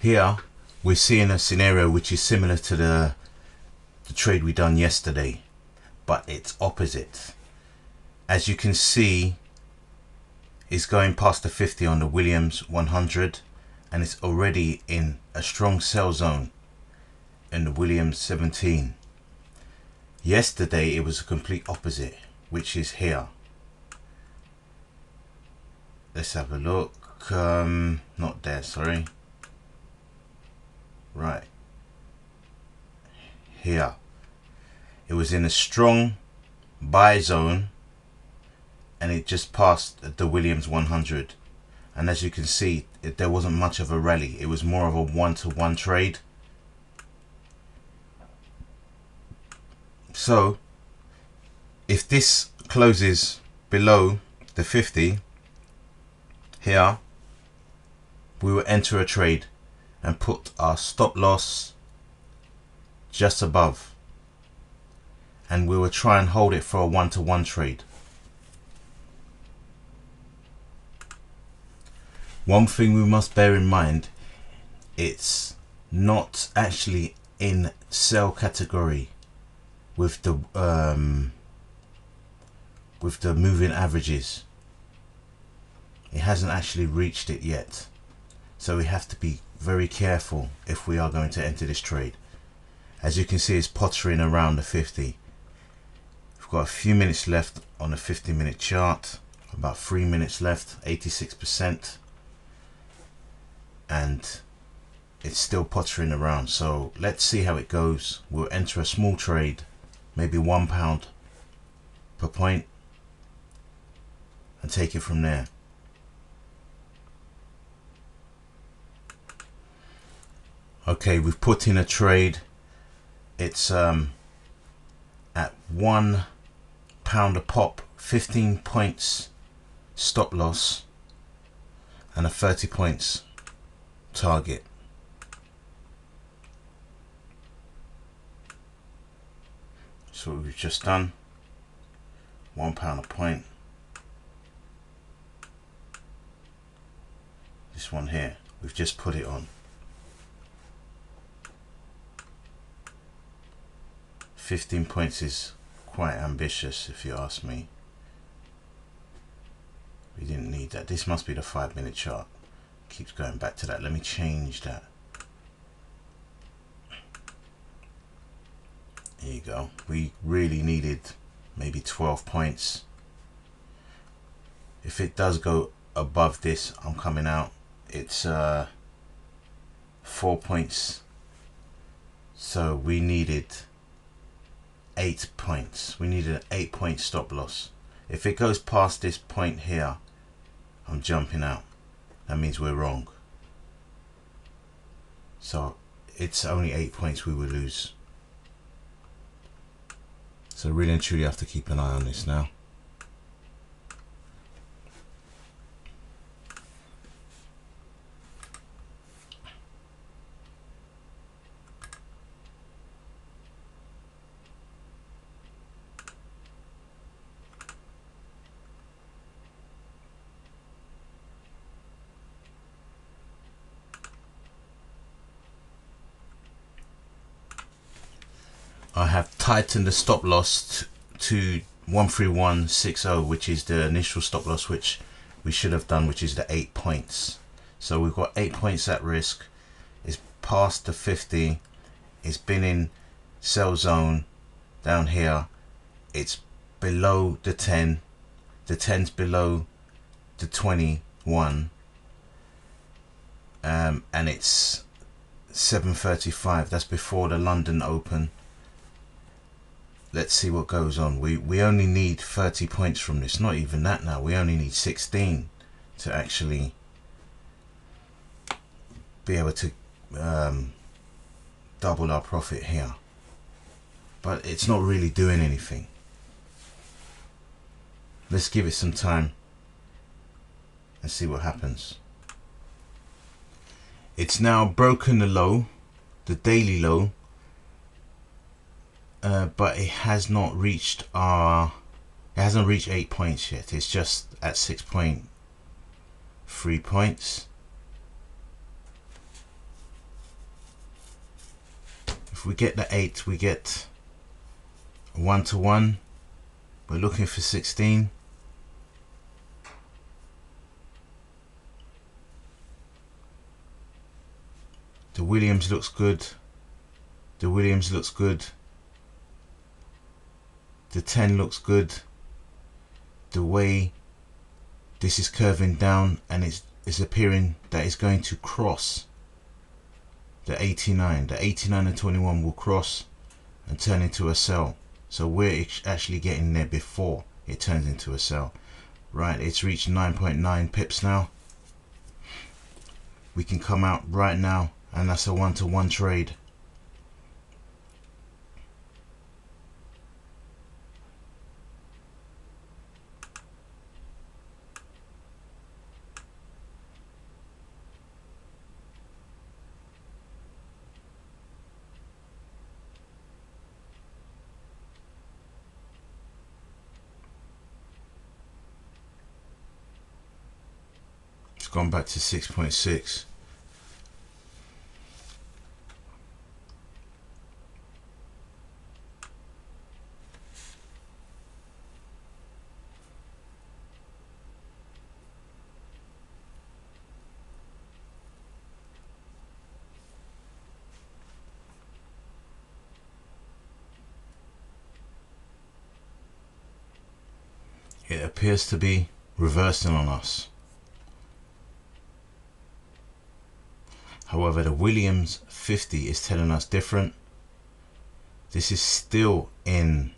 Here we're seeing a scenario which is similar to the trade we done yesterday, but it's opposite. As you can see, it's going past the 50 on the Williams 100, and it's already in a strong sell zone in the Williams 17. Yesterday it was a complete opposite, which is here. Let's have a look. Not there, sorry. Right here, it was in a strong buy zone, and it just passed the Williams 100, and as you can see, there wasn't much of a rally. It was more of a one-to-one trade. So if this closes below the 50 here, we will enter a trade and put our stop loss just above, and we will try and hold it for a one-to-one trade. One thing we must bear in mind, it's not actually in sell category with the moving averages. It hasn't actually reached it yet, so we have to be very careful if we are going to enter this trade. As you can see, it's pottering around the 50. We've got a few minutes left on the 50-minute chart, about 3 minutes left, 86%, and it's still pottering around. So let's see how it goes. We'll enter a small trade, maybe £1 per point, and take it from there. Okay, we've put in a trade. It's at £1 a pop, 15 points stop loss, and a 30 points target. So what we've just done, £1 a point. This one here, we've just put it on. 15 points is quite ambitious if you ask me. We didn't need that. This must be the 5-minute chart. Keeps going back to that. Let me change that. There you go. We really needed maybe 12 points. If it does go above this, I'm coming out. It's 4 points. So we needed 8 points. We needed an 8-point stop loss. If it goes past this point here, I'm jumping out. That means we're wrong. So it's only 8 points we will lose. So really and truly have to keep an eye on this now. I have tightened the stop loss to 13160, which is the initial stop loss, which we should have done, which is the 8 points. So we've got 8 points at risk. It's past the 50. It's been in sell zone down here. It's below the 10. The 10's below the 21. And it's 7:35. That's before the London Open. Let's see what goes on. We only need 30 points from this. Not even that now. We only need 16 to actually be able to double our profit here. But it's not really doing anything. Let's give it some time and see what happens. It's now broken the low, the daily low. But it has not reached it hasn't reached 8 points yet. It's just at 6.3 points. If we get the 8, we get a 1-to-1. We're looking for 16. The Williams looks good. The Williams looks good. The 10 looks good. The way this is curving down, and it's appearing that it's going to cross the 89. The 89 and 21 will cross and turn into a sell. So we're actually getting there before it turns into a sell. Right, it's reached 9.9 pips now. We can come out right now, and that's a 1-to-1 trade. It's gone back to 6.6. It appears to be reversing on us. However, the Williams 50 is telling us different. This is still in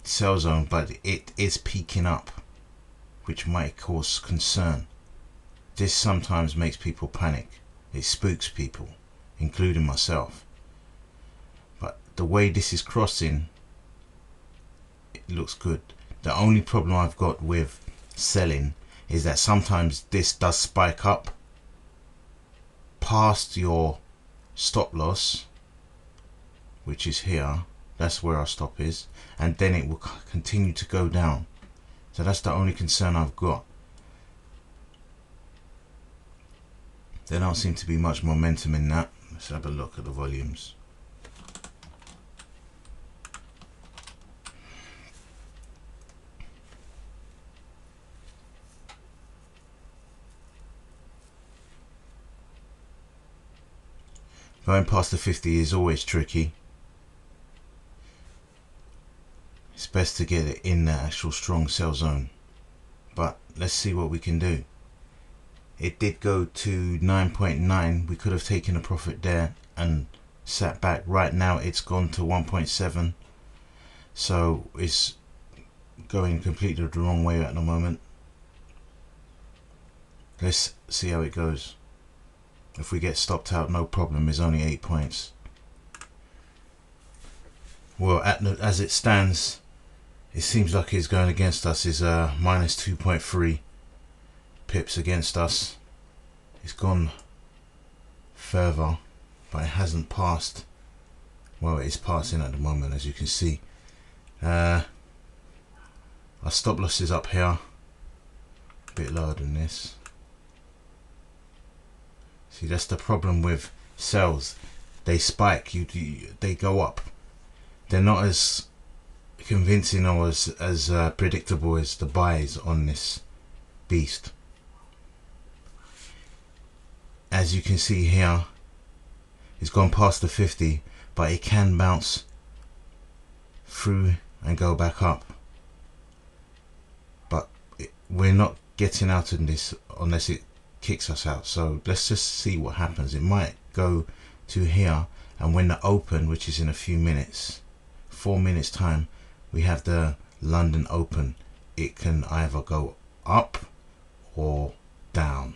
sell zone, but it is peaking up, which might cause concern. This sometimes makes people panic. It spooks people, including myself. But the way this is crossing, it looks good. The only problem I've got with selling is that sometimes this does spike up past your stop loss, which is here. That's where our stop is, and then it will continue to go down. So that's the only concern I've got. There don't seem to be much momentum in that. Let's have a look at the volumes. Going past the 50 is always tricky. It's best to get it in the actual strong sell zone. But let's see what we can do. It did go to 9.9. We could have taken a profit there and sat back. Right now it's gone to 1.7. So it's going completely the wrong way at the moment. Let's see how it goes. If we get stopped out, no problem. It's only 8 points. Well, as it stands, it seems like it's going against us. Is minus 2.3 pips against us. It's gone further, but it hasn't passed. Well, it is passing at the moment, as you can see. Our stop loss is up here, a bit lower than this. See, that's the problem with sells. They spike. They go up. They're not as convincing or as predictable as the buys on this beast. As you can see here, it's gone past the 50, but it can bounce through and go back up. But we're not getting out of this unless it kicks us out. So let's just see what happens. It might go to here, and when the open, which is in a few minutes, 4 minutes time, we have the London Open. It can either go up or down,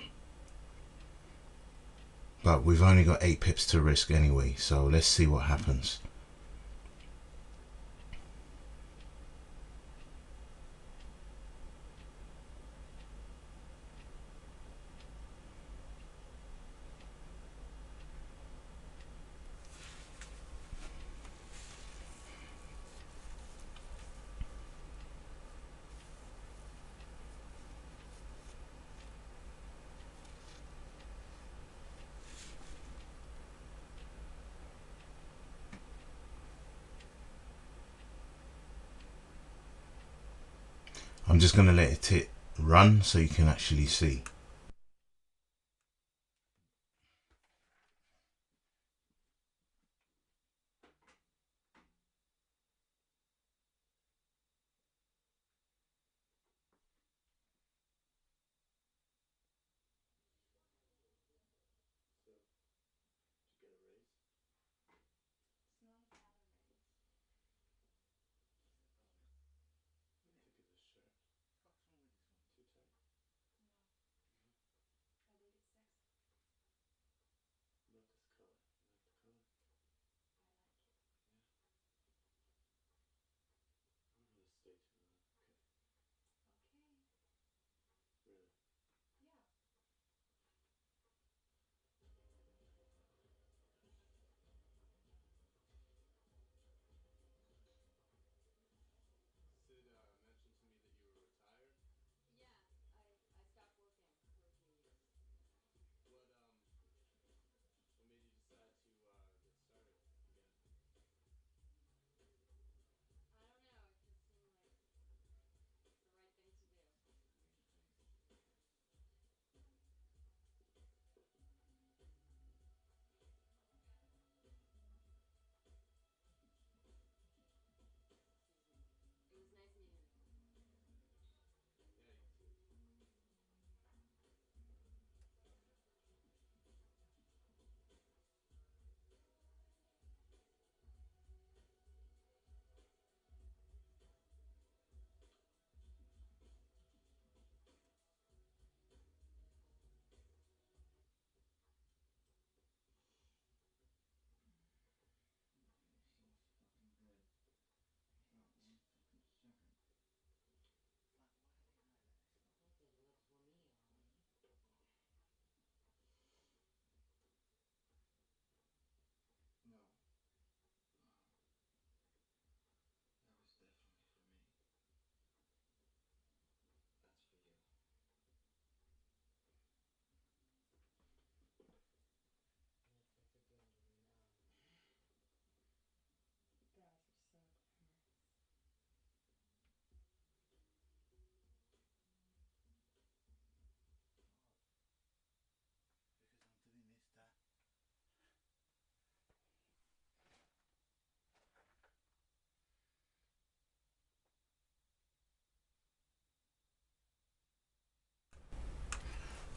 but we've only got 8 pips to risk anyway, so let's see what happens. I'm just going to let it run so you can actually see.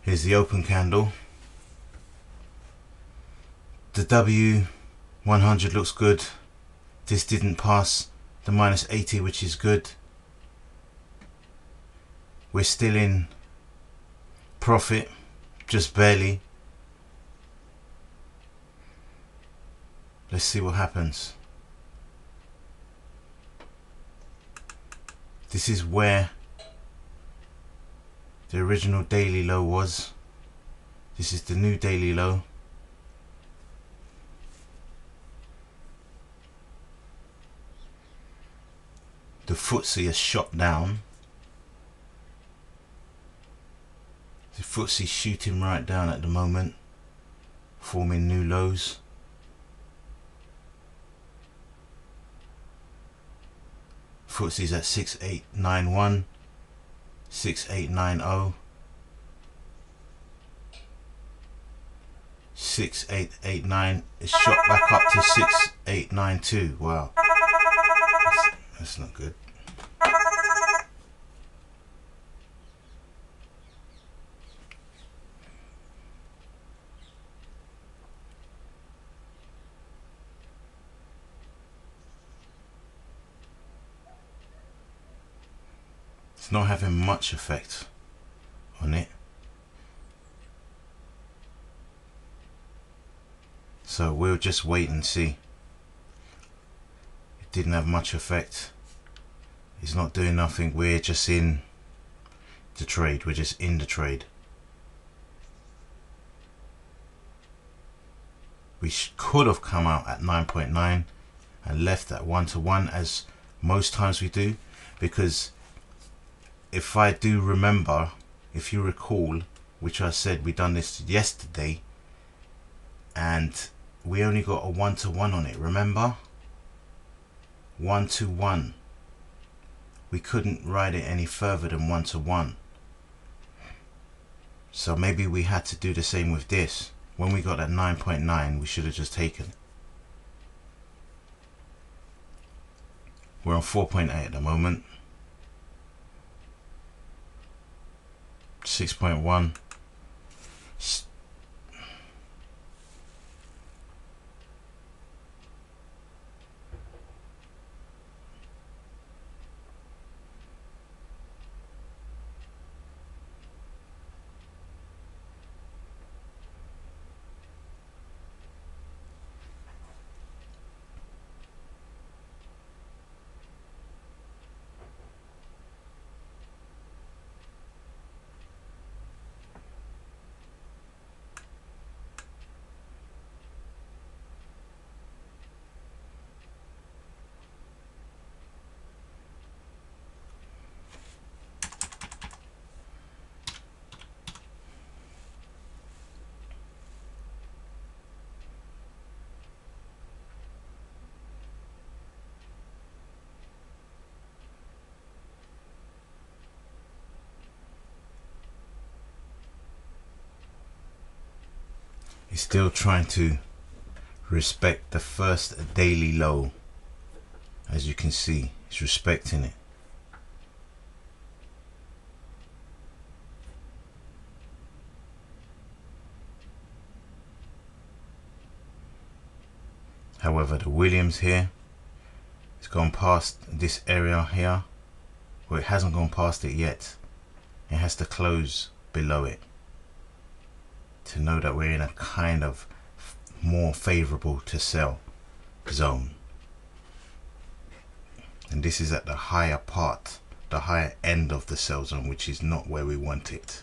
Here's the open candle. The W100 looks good. This didn't pass the -80, which is good. We're still in profit, just barely. Let's see what happens. This is where the original daily low was. This is the new daily low. The FTSE has shot down. The FTSE shooting right down at the moment, forming new lows. FTSE's at 6891, 6890, 6889. It's shot back up to 6892. Wow, that's not good. It's not having much effect on it, so we'll just wait and see. It didn't have much effect. It's not doing nothing. We're just in the trade. We're just in the trade. We could have come out at 9.9 and left at 1-to-1, as most times we do, because if I do remember, if you recall, which I said we done this yesterday, and we only got a 1-to-1 on it. Remember, 1-to-1 we couldn't ride it any further than 1 to 1. So maybe we had to do the same with this. When we got that 9.9, we should have just taken. We're on 4.8 at the moment. 6.1. He's still trying to respect the first daily low. As you can see, he's respecting it. However, the Williams here, it's gone past this area here. Well, it hasn't gone past it yet. It has to close below it to know that we're in a kind of more favorable to sell zone. And this is at the higher part, the higher end of the sell zone, which is not where we want it.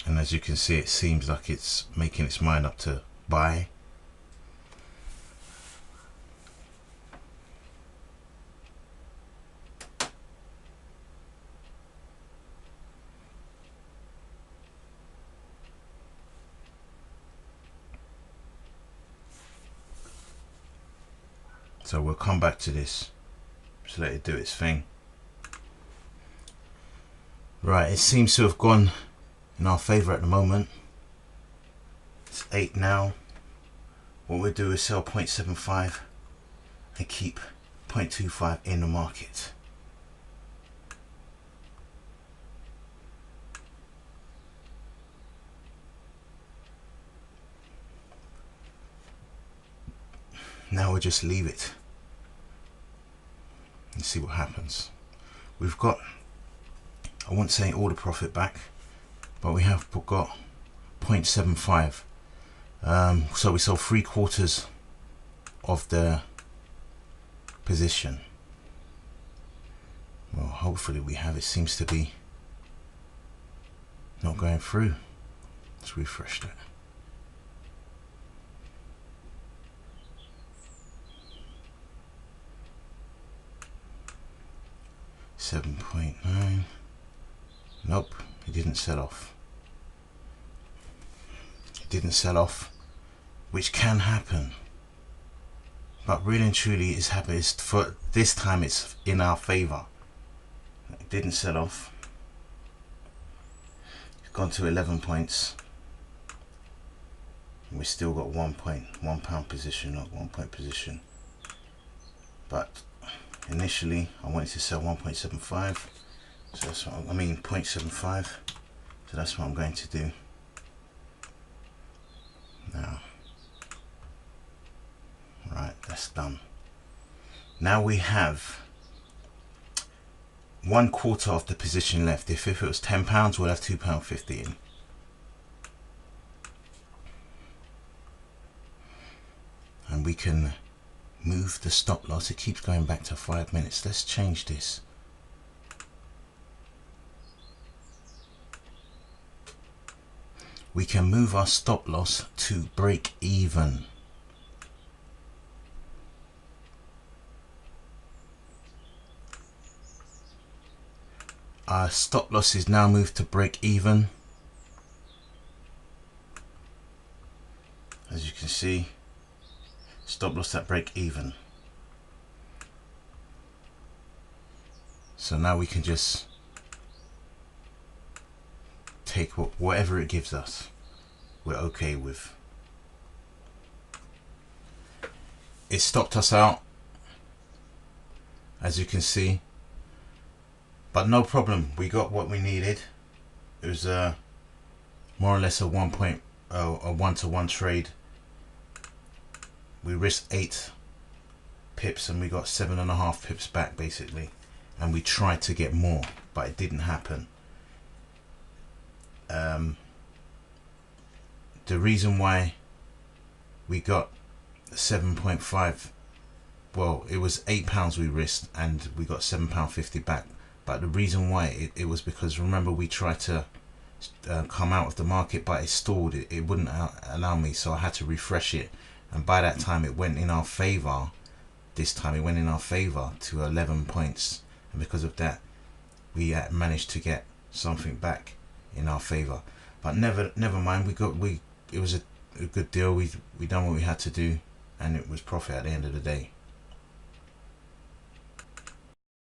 And as you can see, it seems like it's making its mind up to buy. So we'll come back to this. Just let it do its thing. Right, it seems to have gone in our favor at the moment. It's 8 now. What we'll do is sell 0.75 and keep 0.25 in the market. Now we'll just leave it and see what happens. We've got, I won't say all the profit back, but we have got 0.75. So we sold 3/4 of the position. Well, hopefully we have. It seems to be not going through. Let's refresh that. $7.9. Nope, it didn't sell off. It didn't sell off, which can happen. But really and truly, it's happened. It's for this time, it's in our favor. It didn't sell off. It's gone to 11 points. And we still got 1 pound position, not 1 point position. But initially, I wanted to sell 1.75. So that's what I mean 0.75. So that's what I'm going to do now. Right, that's done. Now we have 1/4 of the position left. If it was £10, we'll have £2.50 in. And we can move the stop loss. It keeps going back to 5 minutes. Let's change this. We can move our stop loss to break even. Our stop loss is now moved to break even. As you can see, it's stop loss at break even. So now we can just take whatever it gives us, we're okay with. It stopped us out, as you can see, but no problem, we got what we needed. It was more or less a 1-to-1 trade. We risked 8 pips and we got 7.5 pips back basically, and we tried to get more but it didn't happen. The reason why we got 7.5, well, it was £8 we risked and we got £7.50 back, but the reason why it was because, remember, we tried to come out of the market but it stalled, it wouldn't allow me, so I had to refresh it, and by that time it went in our favor. This time it went in our favor to 11 points, and because of that we managed to get something back in our favor. But never mind, it was a good deal. We done what we had to do and it was profit at the end of the day.